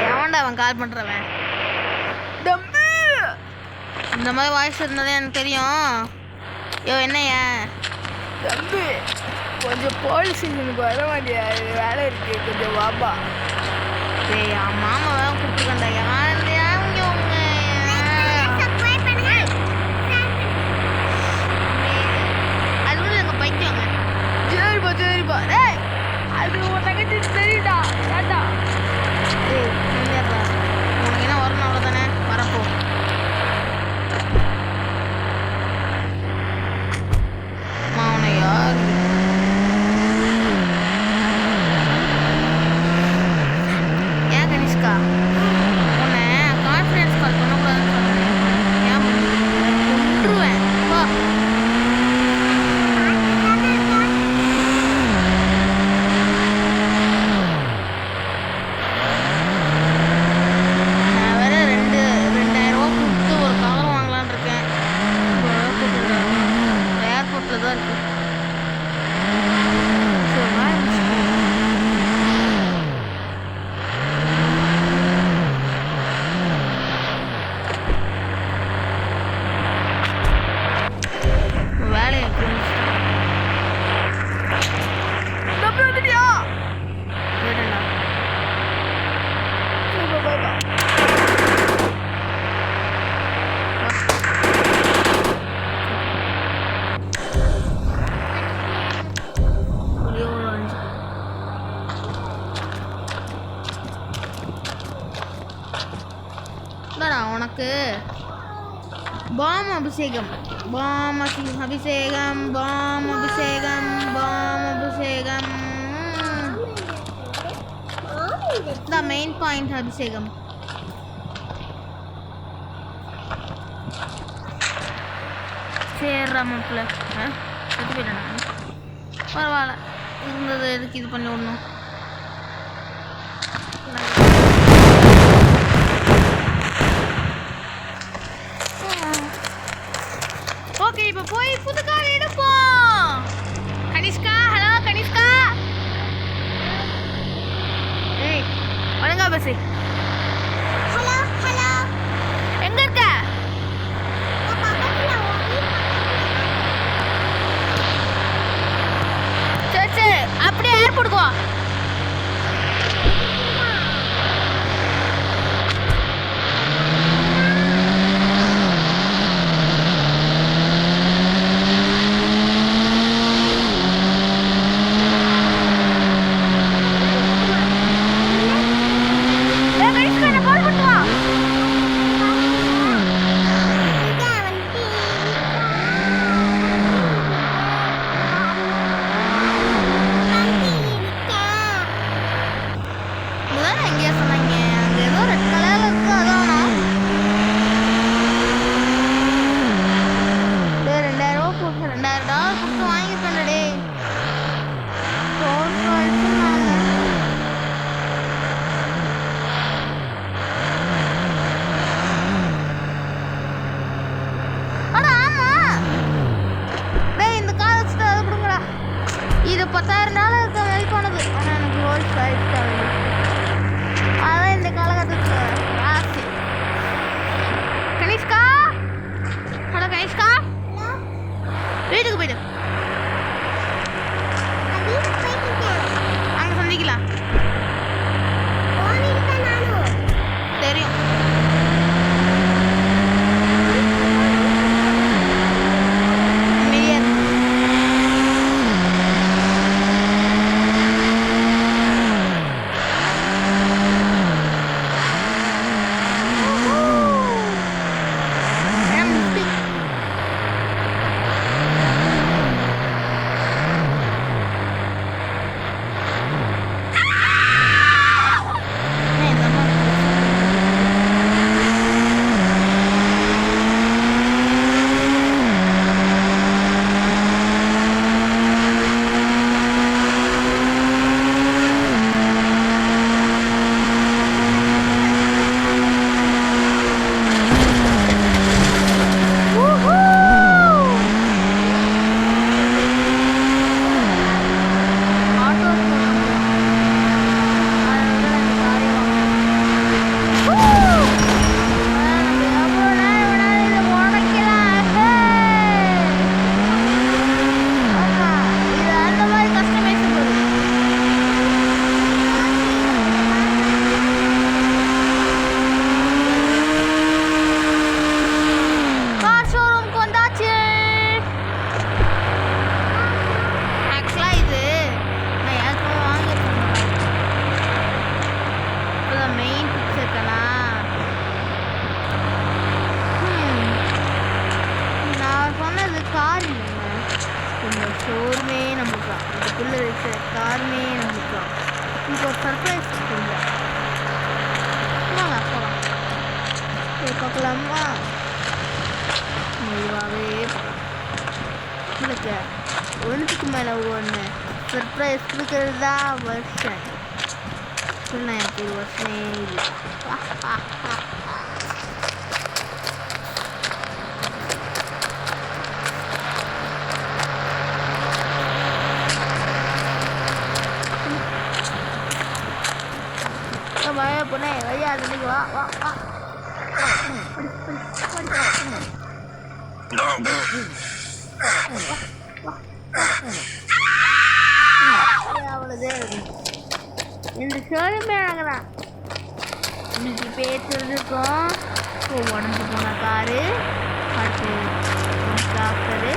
எவன்டா அவன் கால் பண்ணுறவன்? இந்த மாதிரி வாய்ஸ் இருந்ததே எனக்கு தெரியும். என்னையா தம்பி கொஞ்சம் போலீஸ் ஸ்டேஷனுக்கு வர மாட்டியா? வேலை இருக்கு, கொஞ்சம் வாப்பா. என் மாமா தான் கூப்பிட்டுருக்கேன்டா. யாருங்க உங்க அது கூட எங்கள் பைக்கோங்க. சரிப்பா சரிப்பா. டேய் அது உன் தங்கச்சி தெரியுதா? ஏட்டா உனக்கு என்ன வரணும் அவ்வளோதானே, வரப்போ. அவனை யார் ஏன் கனிஷ்கா உன்னை கான்ஃபரன்ஸ் கால் பண்ணக்கூடாதுன்னு சொன்னேன். ஏன் கொன்றுவேன். வா நான் வேற 2000 ரூபா கொடுத்து ஒரு கவர் வாங்கலான்னு இருக்கேன். ஏர்போர்ட்டில் தான் இருக்கு. வேலையை தம்பி வந்துட்டியா? கேட்டேன்டா. சரிப்பா பாய்ப்பா. உனக்கு பாம் அபிஷேகம், பாம் அபிஷேகம், பாம் அபிஷேகம், பாம் அபிஷேகம். த மெயின் பாயிண்ட் அபிஷேகம். சேர்றா மாப்பிள்ள. செத்து போயிட்டேன் நான். பரவாயில்ல, இருந்தது எதுக்கு இது பண்ணி விடணும். ஓகே, இப்போ போய் புது கார் எடுப்போம். கனிஷ்கா, ஹலோ கனிஷ்கா. ஏய் ஒழுங்கா பேசு. ஹலோ ஹலோ, எங்க இருக்க? சரி சரி, அப்படியே ஏர்போர்ட்டுக்கு வா. சர்ப்ரைஸ் இல்லை. வாங்க போகலாம். போய் பார்க்கலாமா? மெதுவாகவே போகலாம். உங்களுக்கு ஒன்றுக்கு மேலே ஒன்று சர்ப்ரைஸ் கொடுக்கறது தான் வருஷன். சொன்னால் எனக்கு ஒரு வருஷமே இல்லை. மழை பொண்ணே வழியா அதுக்கு வா வா வா. அவ்வளோதே இந்த ஷோரூமே வாங்கலாம். இன்னைக்கு பேசுறதுக்கும் உடஞ்சு போன காரு, அடுத்து டாக்டரு,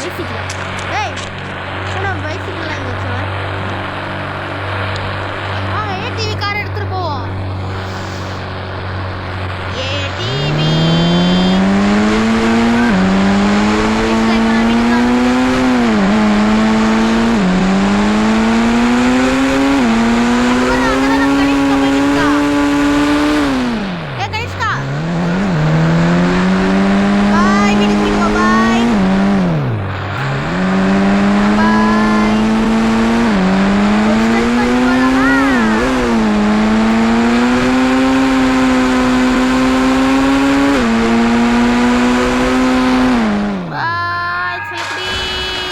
பேசிக்கலாம். ஏய்